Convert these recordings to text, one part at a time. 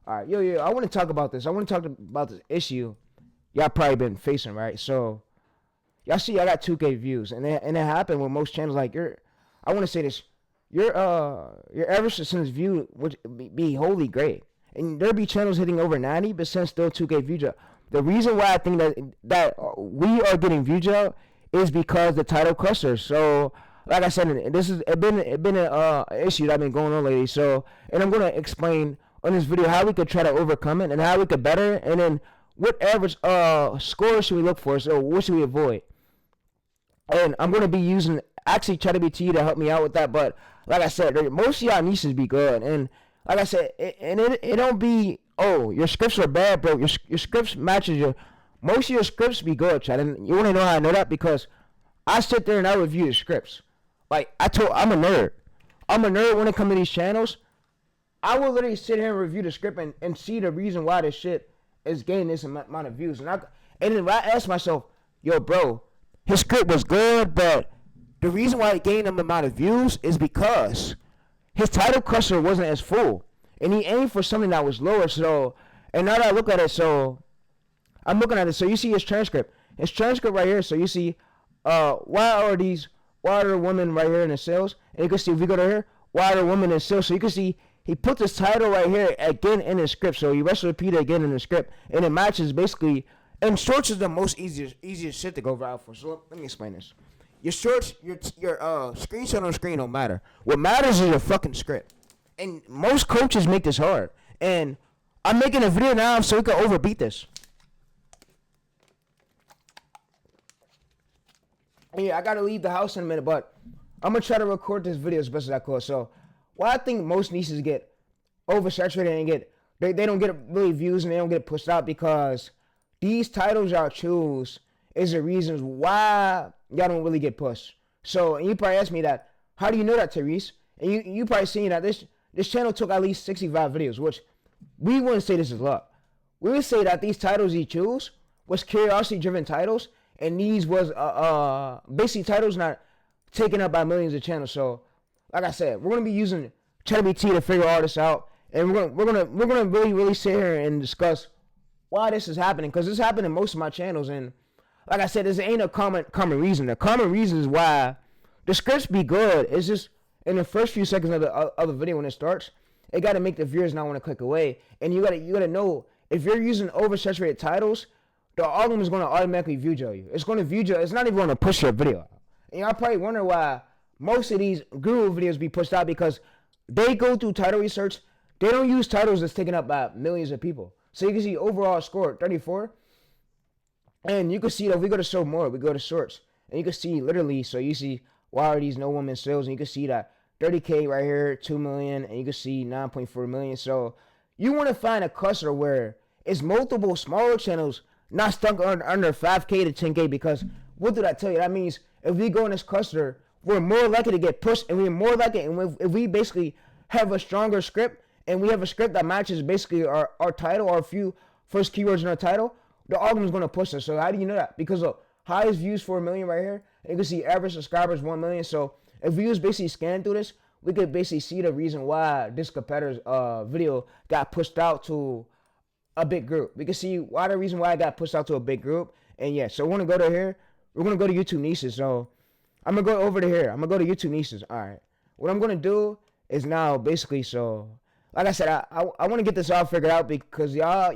All right, yo, I want to talk about this. I want to talk about this issue y'all probably been facing, right? So y'all see, I got 2K views, and it happened with most channels. Like I want to say this, your average percentage view would be wholly great, and there be channels hitting over 90% still 2K views. The reason why I think that we are getting views out is because the title clusters. So like I said, this is it been an issue that been going on lately. So, and I'm gonna explain on this video how we could try to overcome it and how we could better it, and then what average score should we look for. So what should we avoid? And I'm gonna be using actually ChatGPT to help me out with that. But like I said, most of y'all niches be good, and like I said, it don't be, oh, your scripts are bad, bro. Your scripts matches your, most of your scripts be good, Chad. And you wanna know how I know that? Because I sit there and I review the scripts. Like I'm a nerd. I'm a nerd when it comes to these channels. I will literally sit here and review the script and see the reason why this shit is gaining this amount of views. And then I ask myself, yo, bro, his script was good, but the reason why it gained them amount of views is because his title cluster wasn't as full, and he aimed for something that was lower. So, and now that I look at it, so I'm looking at it. So you see his transcript right here. So you see, why are there women right here in the sales? And you can see, if we go to here, why are there women in sales? So you can see he put this title right here again in the script. So he rest repeat it again in the script, and it matches basically. And shorts is the most easiest shit to go viral for. So let me explain this. Your shorts, your screenshot on screen don't matter. What matters is your fucking script. And most coaches make this hard. And I'm making a video now so we can overbeat this. Yeah, I gotta leave the house in a minute, but I'm gonna try to record this video as best as I could. So, why I think most niches get oversaturated and they don't get really views and they don't get pushed out, because these titles y'all choose is the reasons why y'all don't really get pushed. So, and you probably ask me that, how do you know that, Therese? And you probably seen that this channel took at least 65 videos, which we wouldn't say this is luck. We would say that these titles he chose was curiosity-driven titles, and these was basically titles not taken up by millions of channels. So, like I said, we're gonna be using ChatGPT to figure all this out, and we're gonna really sit here and discuss why this is happening, because this happened in most of my channels. And like I said, this ain't a common reason. The common reason is why the scripts be good. It's just in the first few seconds of the video when it starts, it got to make the viewers not want to click away. And you gotta know, if you're using oversaturated titles, the algorithm is going to automatically view you. It's going to view you. It's not even going to push your video out. And y'all probably wonder why most of these guru videos be pushed out, because they go through title research. They don't use titles that's taken up by millions of people. So you can see overall score 34. And you can see that if we go to show more, we go to shorts, and you can see literally, so you see, why are these no women sales? And you can see that 30K right here, 2 million, and you can see 9.4 million. So you want to find a cluster where it's multiple smaller channels not stuck under 5K to 10K, because what did I tell you? That means if we go in this cluster, we're more likely to get pushed, and we're more likely, and if we basically have a stronger script, and we have a script that matches basically our title, our few first keywords in our title, the algorithm is going to push us. So how do you know that? Because look, highest views 4 million right here, and you can see average subscribers 1 million. So if we was basically scan through this, we could basically see the reason why this competitor's video got pushed out to a big group. We can see why the reason why it got pushed out to a big group. And yeah, so we're going to go to here. We're going to go to YouTube niches. So I'm going to go over to here. I'm going to go to YouTube niches. All right. What I'm going to do is now basically, so like I said, I want to get this all figured out, because y'all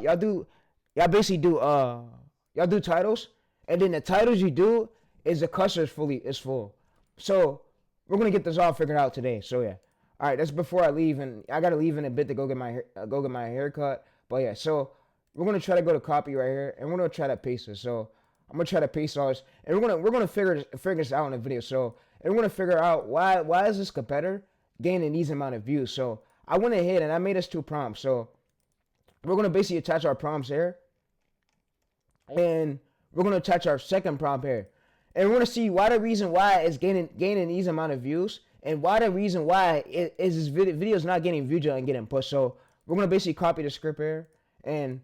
basically do y'all do titles, and then the titles you do is the cluster is full. So we're gonna get this all figured out today. So yeah, all right. That's before I leave, and I gotta leave in a bit to go get my haircut. But yeah, so we're gonna try to go to copy right here, and we're gonna try to paste this. So I'm gonna try to paste all this, and we're gonna figure this out in the video. So, and we're gonna figure out why is this competitor gaining these amount of views. So I went ahead and I made us 2 prompts. So we're going to basically attach our prompts here, and we're going to attach our second prompt here, and we're going to see why the reason why it's gaining these amount of views, and why the reason why this video is not getting viewed and getting pushed. So we're going to basically copy the script here, and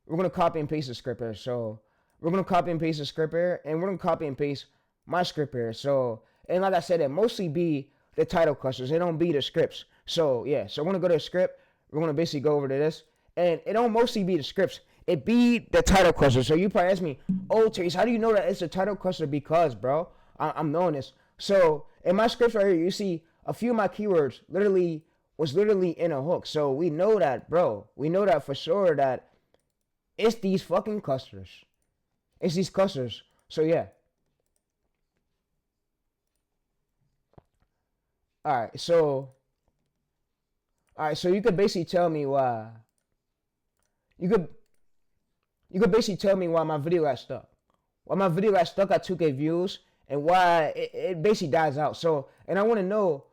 we're going to copy and paste the script here. So we're going to copy and paste the script here, and we're going to copy and paste my script here. So, and like I said, it mostly be the title clusters. They don't be the scripts. So yeah, so we're going to go to the script. We're going to basically go over to this, And it don't mostly be the scripts. It be the title cluster. So you probably ask me, oh, Trace, how do you know that it's a title cluster? Because, bro, I'm knowing this. So in my scripts right here, you see a few of my keywords was literally in a hook. So we know that, bro. We know that for sure that it's these fucking clusters. It's these clusters. So yeah. Alright, so you could basically tell me why. You could basically tell me why my video got stuck. Why my video got stuck at 2K views and why it basically dies out. So, and I want to know,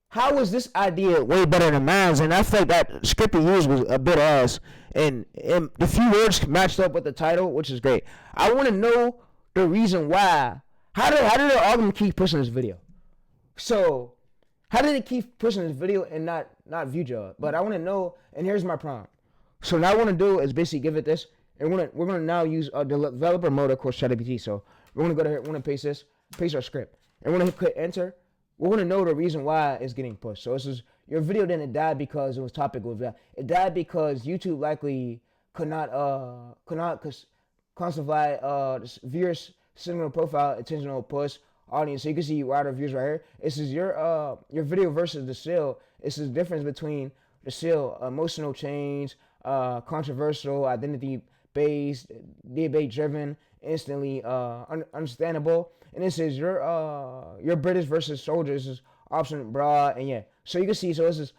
how was this idea way better than mine? And I felt that script you used was a bit ass. And the few words matched up with the title, which is great. I want to know the reason why. How did the algorithm keep pushing this video? So, how did it keep pushing this video and not view job? But I want to know, and here's my prompt. So now what I want to do is basically give it this, and we're gonna now use the developer mode, of course, ChatGPT. So we're gonna go to here, we're gonna paste our script, and we're gonna click enter. We're gonna know the reason why it's getting pushed. So this is, your video didn't die because it was topical. It died because YouTube likely could not classify viewers signal profile attentional push audience. So you can see wider views right here. This is your video versus the sale. This is the difference between the sale, emotional change, controversial, identity-based, debate-driven, instantly understandable. And this is your British versus soldiers. This is option broad, and yeah. So you can see. So this is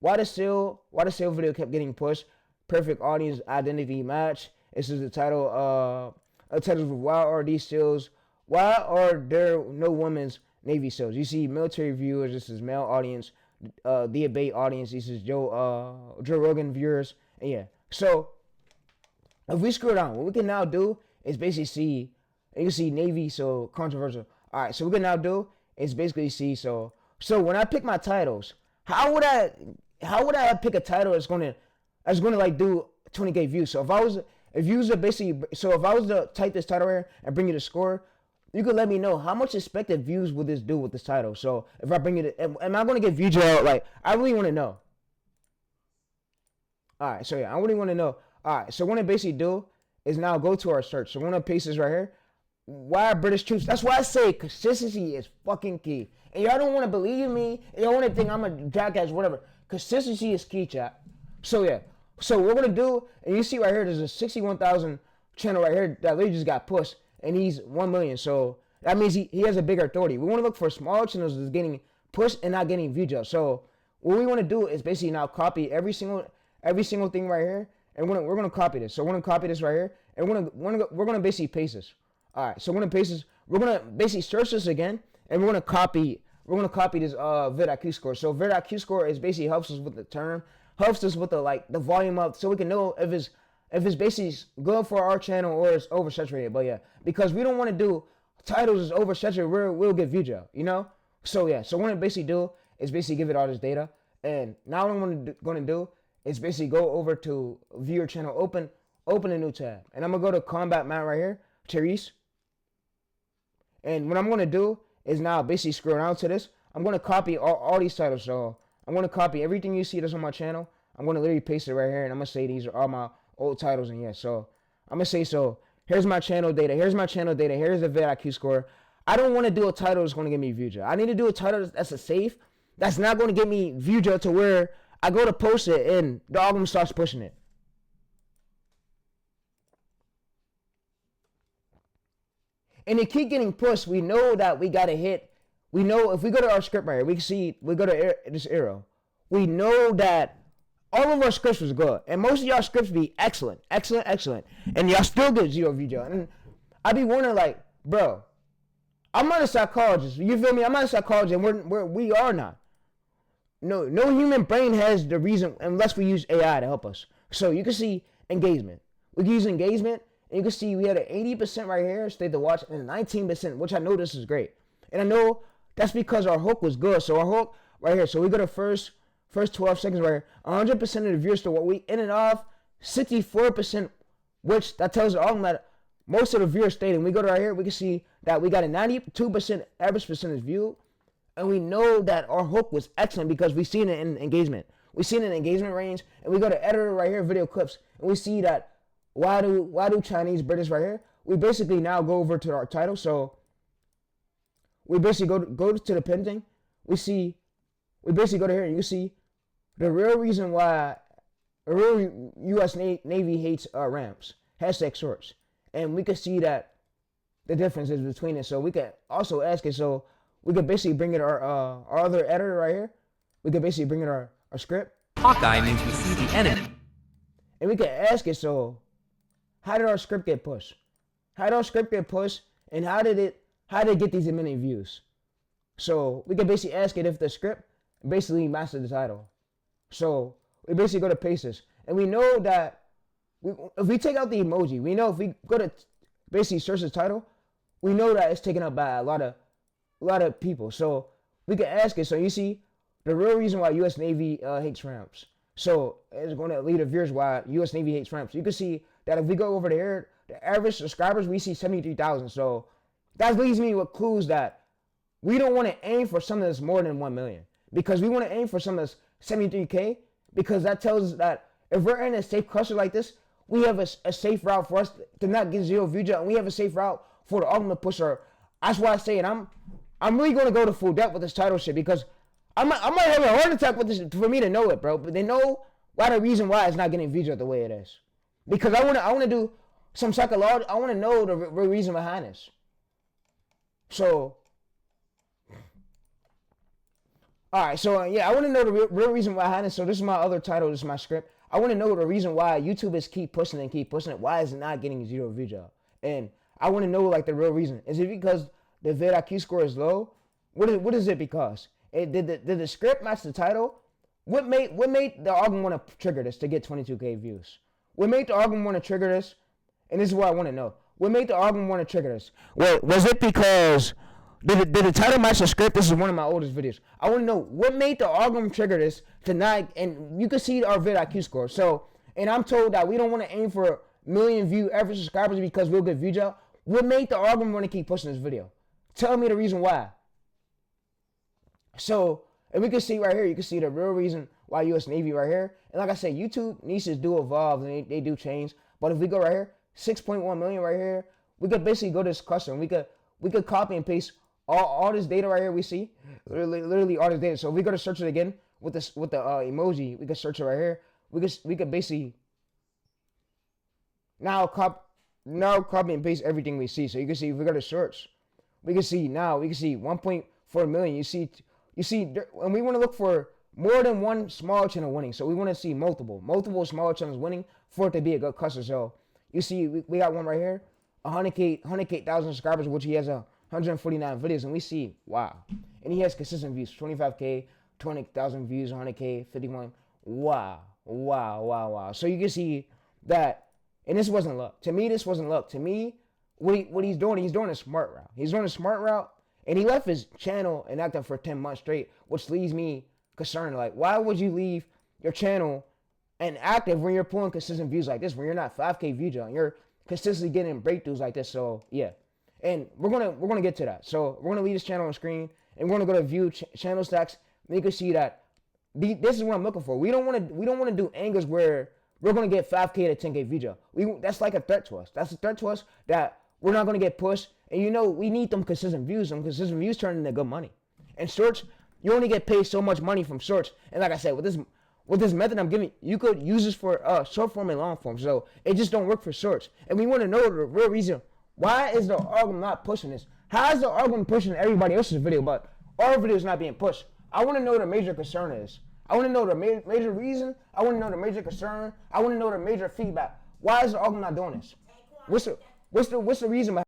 why the sale video kept getting pushed. Perfect audience identity match. This is the title. Titles of why are these sales? Why are there no women's Navy sales? You see military viewers. This is male audience. Debate audience. This is Joe Rogan viewers. And yeah. So if we scroll down, what we can now do is basically see. You can see Navy, so controversial. All right. So what we can now do is basically see. So when I pick my titles, how would I pick a title that's gonna like do 20K views? So if I was to type this title here and bring you the score, you could let me know how much expected views would this do with this title. So if I bring you am I gonna get views out? Like, I really want to know. All right, so yeah, I really want to know. All right, so what I basically do is now go to our search. So we're gonna paste this right here. Why are British troops? That's why I say consistency is fucking key. And y'all don't want to believe me. Y'all want to think I'm a jackass, whatever. Consistency is key, chat. So yeah. So what we're gonna do, and you see right here, there's a 61,000 channel right here that literally just got pushed, and he's 1 million. So that means he has a bigger authority. We want to look for small channels that's getting pushed and not getting view jobs. So what we want to do is basically now copy every single thing right here, and we're gonna copy this. So we're gonna copy this right here, and we're gonna basically paste this. All right. So we're gonna paste this. We're gonna basically search this again, and we're gonna copy this vidIQ score. So vidIQ score is basically helps us with the term, helps us with the volume up, so we can know if it's basically good for our channel or it's oversaturated. But yeah, because we don't want to do titles is oversaturated, we'll get view job, you know. So yeah, so what I basically do is basically give it all this data, and now what I'm gonna do is basically go over to viewer channel, open a new tab, and I'm gonna go to combat map right here, Therese. And what I'm gonna do is now basically scroll down to this. I'm gonna copy all these titles. So I'm gonna copy everything you see that's on my channel. I'm gonna literally paste it right here, and I'm gonna say these are all my old titles. And yeah, so I'm gonna say, so here's my channel data. Here's my channel data. Here's the vidIQ score. I don't want to do a title that's gonna get me view job. I need to do a title that's a safe, that's not gonna get me view job to where I go to post it and the algorithm starts pushing it. And it keep getting pushed. We know that we gotta hit. We know if we go to our script right here, we go to this arrow. We know that all of our scripts was good, and most of y'all scripts be excellent, and y'all still get 0 view job. And I be wondering, like, bro, I'm not a psychologist. You feel me? I'm not a psychologist, and we are not. No human brain has the reason unless we use AI to help us. So you can see engagement. We can use engagement. And you can see we had an 80% right here, stayed to watch, and a 19%, which I know this is great. And I know that's because our hook was good. So our hook right here. So we go to first 12 seconds right here. 100% of the viewers to what we in and off, 64%, which that tells us all that most of the viewers stayed. And we go to right here, we can see that we got a 92% average percentage view. And we know that our hook was excellent because we seen it in engagement. We see an engagement range, and we go to editor right here, video clips, and we see that why do Chinese British right here? We basically now go over to our title. So we basically go to the pin thing. We basically go to here, and you see the real reason why the real U.S. Navy hates ramps, hashtag shorts, and we can see that the differences between it. So we can also ask it. So we could basically bring it our other editor right here. We could basically bring it our script. Hawkeye means we see the enemy. And we can ask it, so how did our script get pushed? How did our script get pushed? And how did it get these many views? So we can basically ask it if the script basically matches the title. So we basically go to paste this. And we know that if we take out the emoji, we know if we go to basically search the title, we know that it's taken up by a lot of people. So we can ask it. So you see the real reason why U.S. Navy hates ramps. So it's going to lead the viewers why U.S. Navy hates ramps. You can see that if we go over here, the average subscribers, we see 73,000. So that leaves me with clues that we don't want to aim for something that's more than 1 million. Because we want to aim for something that's 73K. Because that tells us that if we're in a safe cluster like this, we have a safe route for us to not get 0 views, and we have a safe route for the algorithm to push our. That's why I say it. I'm really going to go to full depth with this title shit because I might have a heart attack with this for me to know it, bro. But they know why the reason why it's not getting views the way it is. Because I want to do some psychology. I want to know the real reason behind this. So, all right. So yeah, I want to know the real reason behind this. So this is my other title. This is my script. I want to know the reason why YouTubers keep pushing it. Why is it not getting 0 views? And I want to know like the real reason. Is it because the vidIQ score is low? What is it because? Did the script match the title? What made the algorithm want to trigger this to get 22K views? What made the algorithm want to trigger this? And this is what I want to know. What made the algorithm want to trigger this? Well, was it because did the title match the script? This is one of my oldest videos. I want to know what made the algorithm trigger this to not. And you can see our vidIQ score. So, and I'm told that we don't want to aim for million view average subscribers because we'll get views out. What made the algorithm want to keep pushing this video? Tell me the reason why. So, and we can see right here, you can see the real reason why U.S. Navy right here. And like I said, YouTube niches do evolve and they do change. But if we go right here, 6.1 million right here, we could basically go to this cluster and we could copy and paste all this data right here we see. Literally all this data. So if we go to search it again with the emoji, we could search it right here. We could basically now copy and paste everything we see. So you can see if we go to search, we can see 1.4 million. You see, and we want to look for more than one small channel winning. So we want to see multiple small channels winning for it to be a good cluster. So you see, we got one right here, 100,000 subscribers, which he has 149 videos, and we see, wow. And he has consistent views, 25K, 20,000 views, 100K, 51. Wow. So you can see that, and this wasn't luck. To me, this wasn't luck. To me, what he's doing a smart route. He's doing a smart route. And he left his channel inactive for 10 months straight, which leaves me concerned. Like, why would you leave your channel inactive when you're pulling consistent views like this, when you're not 5K views on, you're consistently getting breakthroughs like this? So yeah, and we're gonna get to that. So we're gonna leave this channel on screen, and we're gonna go to view channel stacks. And you can see that this is what I'm looking for. We don't want to do angles where we're gonna get 5K to 10K views. That's like a threat to us. That's a threat to us that we're not gonna get pushed. And we need them consistent views. Them consistent views turn into good money. And search, you only get paid so much money from search. And like I said, with this method I'm giving, you could use this for short form and long form. So it just don't work for search. And we want to know the real reason. Why is the algorithm not pushing this? How is the algorithm pushing everybody else's video, but our video is not being pushed? I want to know what the major concern is. I want to know the major reason. I want to know the major concern. I want to know the major feedback. Why is the algorithm not doing this? What's the reason behind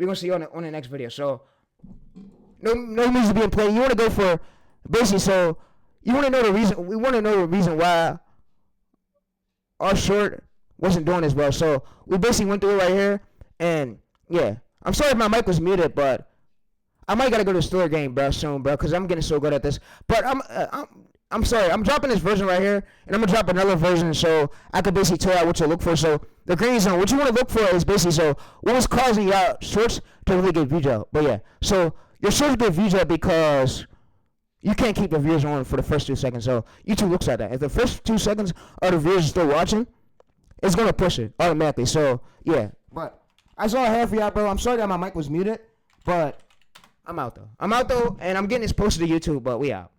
we're gonna see you on the next video. So no music being played. You want to go for basically. So you want to know the reason. We want to know the reason why our short wasn't doing as well. So we basically went through it right here, and yeah, I'm sorry if my mic was muted, but I might gotta go to the store game, bro, soon, bro, because I'm getting so good at this. But I'm sorry. I'm dropping this version right here, and I'm gonna drop another version so I could basically tell you what to look for. So the green zone, what you want to look for is basically so what was causing your shorts to really get views out. But yeah, so your shorts get views out because you can't keep the viewers on for the first 2 seconds. So YouTube looks at that. If the first 2 seconds are the viewers still watching, it's gonna push it automatically. So yeah, but that's all I have for y'all, bro. I'm sorry that my mic was muted, but I'm out though, and I'm getting this posted to YouTube. But we out.